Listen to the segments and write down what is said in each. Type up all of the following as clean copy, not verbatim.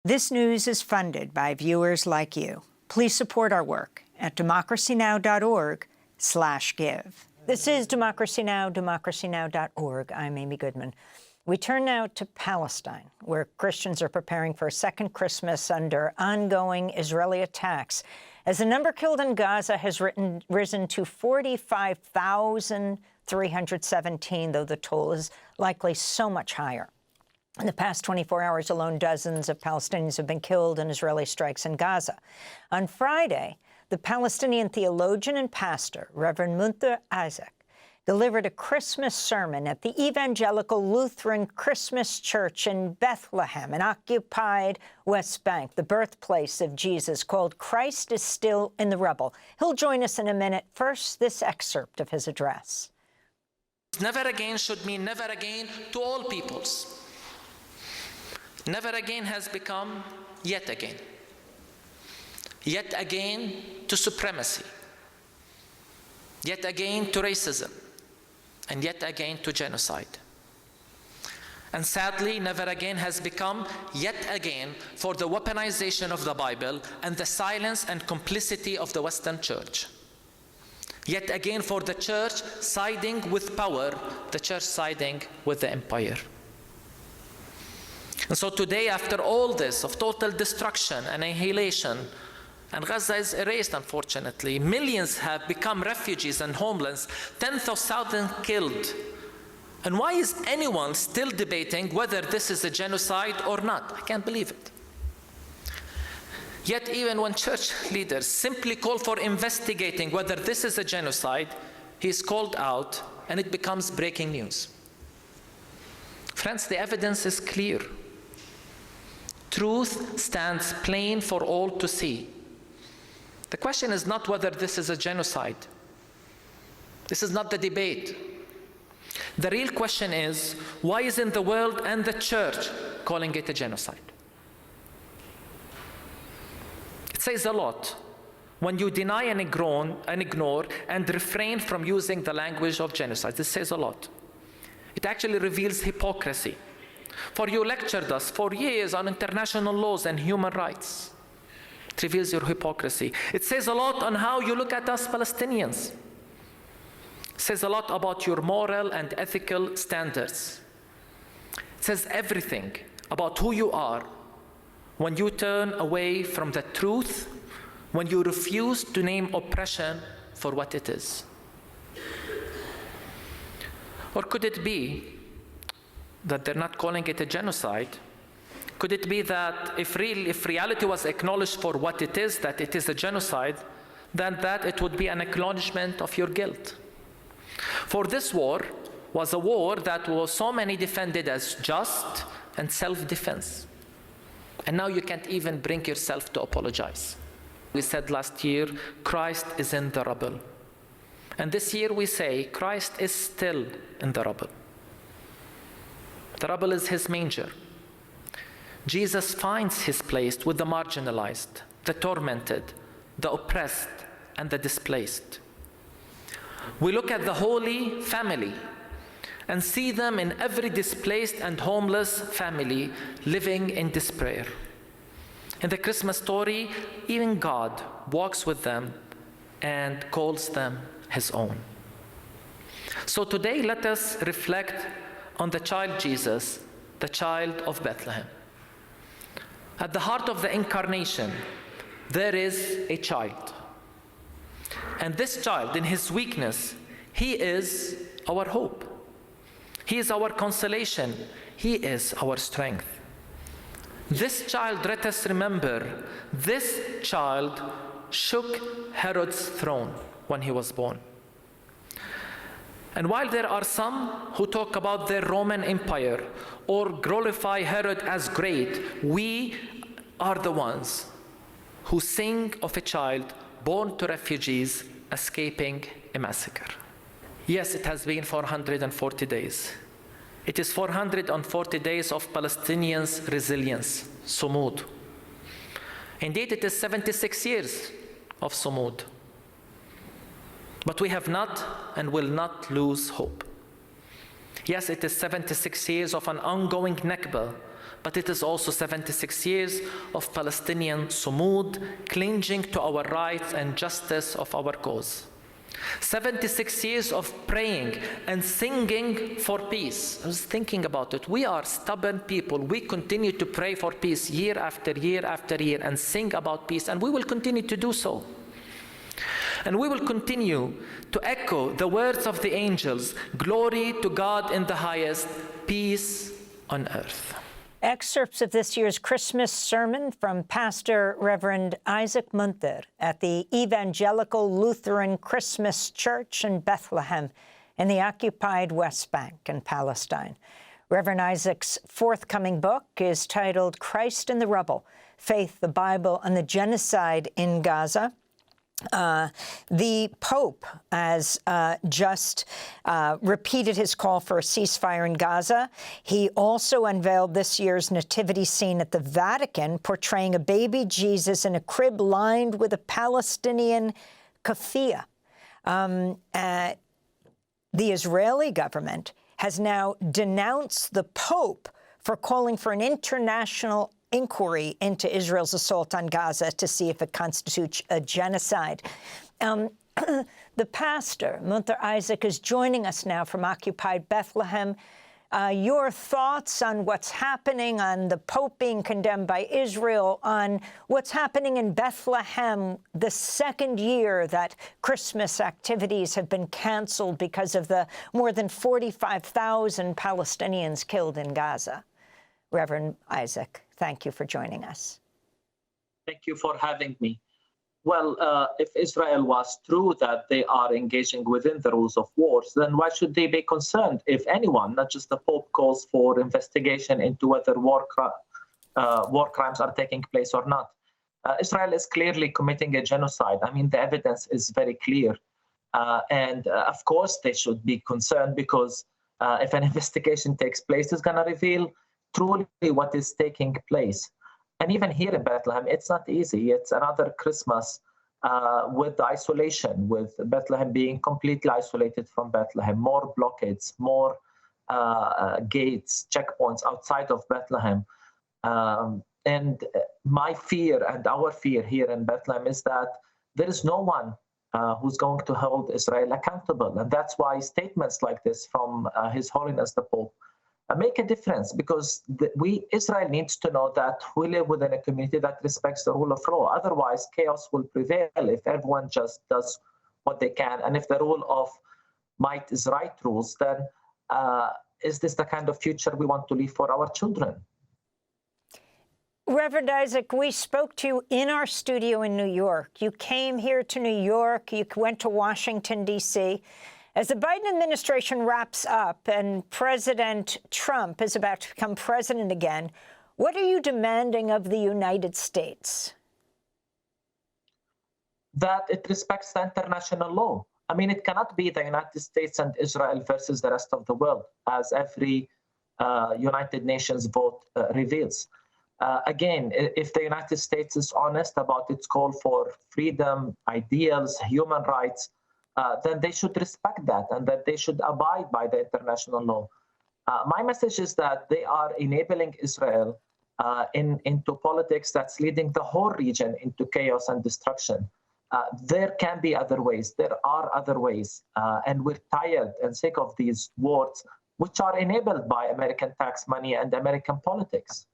This news is funded by viewers like you. Please support our work at democracynow.org/give. This is Democracy Now!, democracynow.org. I'm Amy Goodman. We turn now to Palestine, where Christians are preparing for a second Christmas under ongoing Israeli attacks, as the number killed in Gaza has risen to 45,317, though the toll is likely so much higher. In the past 24 hours alone, dozens of Palestinians have been killed in Israeli strikes in Gaza. On Friday, the Palestinian theologian and pastor, Reverend Munther Isaac, delivered a Christmas sermon at the Evangelical Lutheran Christmas Church in Bethlehem, an occupied West Bank, the birthplace of Jesus, called "Christ is Still in the Rubble." He'll join us in a minute. First, this excerpt of his address. Never again should mean never again to all peoples. Never again has become yet again. Yet again to supremacy. Yet again to racism. And yet again to genocide. And sadly, never again has become yet again for the weaponization of the Bible and the silence and complicity of the Western Church. Yet again for the Church siding with power, the Church siding with the empire. And so today, after all this of total destruction and annihilation, and Gaza is erased, unfortunately, millions have become refugees and homeless, tens of thousands killed. And why is anyone still debating whether this is a genocide or not? I can't believe it. Yet even when church leaders simply call for investigating whether this is a genocide, he is called out and it becomes breaking news. Friends, the evidence is clear. Truth stands plain for all to see. The question is not whether this is a genocide. This is not the debate. The real question is, why isn't the world and the church calling it a genocide? It says a lot when you deny and ignore and refrain from using the language of genocide. This says a lot. It actually reveals hypocrisy. For you lectured us for years on international laws and human rights. It reveals your hypocrisy. It says a lot on how you look at us Palestinians. It says a lot about your moral and ethical standards. It says everything about who you are when you turn away from the truth, when you refuse to name oppression for what it is. Or could it be that they're not calling it a genocide? Could it be that if reality was acknowledged for what it is, that it is a genocide, then that it would be an acknowledgement of your guilt? For this war was a war that was so many defended as just and self-defense. And now you can't even bring yourself to apologize. We said last year, Christ is in the rubble. And this year we say, Christ is still in the rubble. The rubble is his manger. Jesus finds his place with the marginalized, the tormented, the oppressed, and the displaced. We look at the Holy Family and see them in every displaced and homeless family living in despair. In the Christmas story, even God walks with them and calls them his own. So today, let us reflect on the child Jesus, the child of Bethlehem. At the heart of the incarnation, there is a child. And this child, in his weakness, he is our hope. He is our consolation. He is our strength. This child, let us remember, this child shook Herod's throne when he was born. And while there are some who talk about their Roman Empire or glorify Herod as great, we are the ones who sing of a child born to refugees escaping a massacre. Yes, it has been 440 days. It is 440 days of Palestinians' resilience, sumud. Indeed, it is 76 years of sumud. But we have not and will not lose hope. Yes, it is 76 years of an ongoing Nakba, but it is also 76 years of Palestinian sumud, clinging to our rights and justice of our cause. 76 years of praying and singing for peace. I was thinking about it. We are stubborn people. We continue to pray for peace year after year after year and sing about peace, and we will continue to do so. And we will continue to echo the words of the angels, glory to God in the highest, peace on earth. Excerpts of this year's Christmas sermon from Pastor Reverend Isaac Munther at the Evangelical Lutheran Christmas Church in Bethlehem in the occupied West Bank in Palestine. Reverend Isaac's forthcoming book is titled Christ in the Rubble, Faith, the Bible, and the Genocide in Gaza. The Pope has just repeated his call for a ceasefire in Gaza. He also unveiled this year's nativity scene at the Vatican, portraying a baby Jesus in a crib lined with a Palestinian keffiyeh. The Israeli government has now denounced the Pope for calling for an international inquiry into Israel's assault on Gaza to see if it constitutes a genocide. The pastor, Munther Isaac, is joining us now from Occupied Bethlehem. Your thoughts on what's happening, on the Pope being condemned by Israel, on what's happening in Bethlehem, the second year that Christmas activities have been canceled because of the more than 45,000 Palestinians killed in Gaza. Reverend Isaac, thank you for joining us. Thank you for having me. Well, if Israel was true that they are engaging within the rules of wars, then why should they be concerned if anyone, not just the Pope, calls for investigation into whether war crimes are taking place or not? Israel is clearly committing a genocide. I mean, the evidence is very clear. And of course, they should be concerned because if an investigation takes place, it's going to reveal truly what is taking place. And even here in Bethlehem, it's not easy. It's another Christmas with isolation, with Bethlehem being completely isolated from Bethlehem, more blockades, more gates, checkpoints outside of Bethlehem. And my fear and our fear here in Bethlehem is that there is no one who's going to hold Israel accountable. And that's why statements like this from His Holiness the Pope make a difference, because Israel needs to know that we live within a community that respects the rule of law. Otherwise, chaos will prevail if everyone just does what they can. And if the rule of might is right rules, then is this the kind of future we want to leave for our children? Reverend Isaac, we spoke to you in our studio in New York. You came here to New York. You went to Washington, D.C. As the Biden administration wraps up and President Trump is about to become president again, what are you demanding of the United States? That it respects the international law. I mean, it cannot be the United States and Israel versus the rest of the world, as every United Nations vote reveals. Again, if the United States is honest about its call for freedom, ideals, human rights, then they should respect that and that they should abide by the international law. My message is that they are enabling Israel into politics that's leading the whole region into chaos and destruction. There can be other ways. There are other ways. And we're tired and sick of these wars, which are enabled by American tax money and American politics.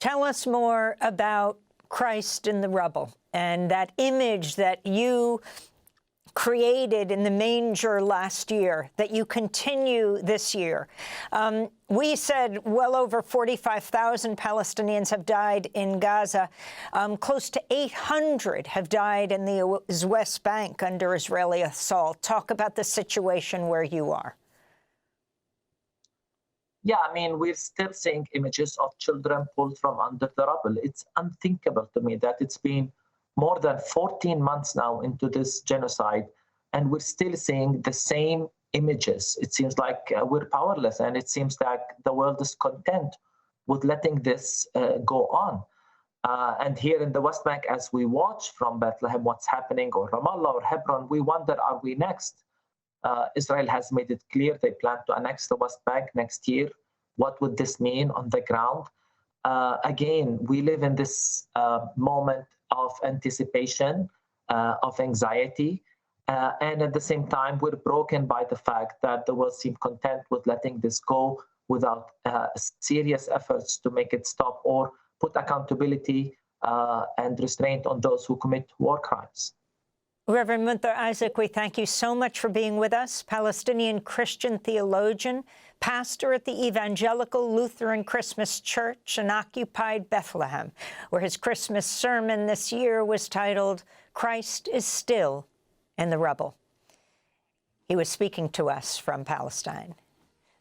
Tell us more about Christ in the Rubble and that image that you created in the manger last year, that you continue this year. We said well over 45,000 Palestinians have died in Gaza. Close to 800 have died in the West Bank under Israeli assault. Talk about the situation where you are. Yeah, I mean, we're still seeing images of children pulled from under the rubble. It's unthinkable to me that it's been more than 14 months now into this genocide, and we're still seeing the same images. It seems like we're powerless, and it seems like the world is content with letting this go on. And here in the West Bank, as we watch from Bethlehem what's happening, or Ramallah or Hebron, we wonder, are we next? Israel has made it clear they plan to annex the West Bank next year. what would this mean on the ground? Again, we live in this moment of anticipation, of anxiety, and at the same time, we're broken by the fact that the world seemed content with letting this go without serious efforts to make it stop or put accountability and restraint on those who commit war crimes. Reverend Munther Isaac, we thank you so much for being with us, Palestinian Christian theologian, pastor at the Evangelical Lutheran Christmas Church in occupied Bethlehem, where his Christmas sermon this year was titled, "Christ is Still in the Rubble." He was speaking to us from Palestine.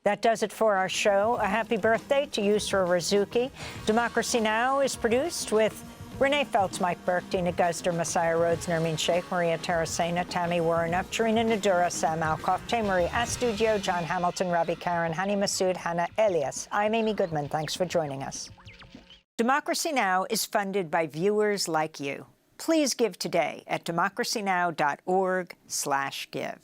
That does it for our show. A happy birthday to Yusra Razuki. Democracy Now! Is produced with Renee Feltz, Mike Burke, Dina Guzder, Messiah Rhodes, Nermeen Sheikh, Maria Terracena, Tammy Warrenup, Charina Nadura, Sam Alcoff, Marie Astudio, John Hamilton, Ravi Karen, Hani Masood, Hannah Elias. I'm Amy Goodman. Thanks for joining us. Democracy Now! Is funded by viewers like you. Please give today at democracynow.org/give.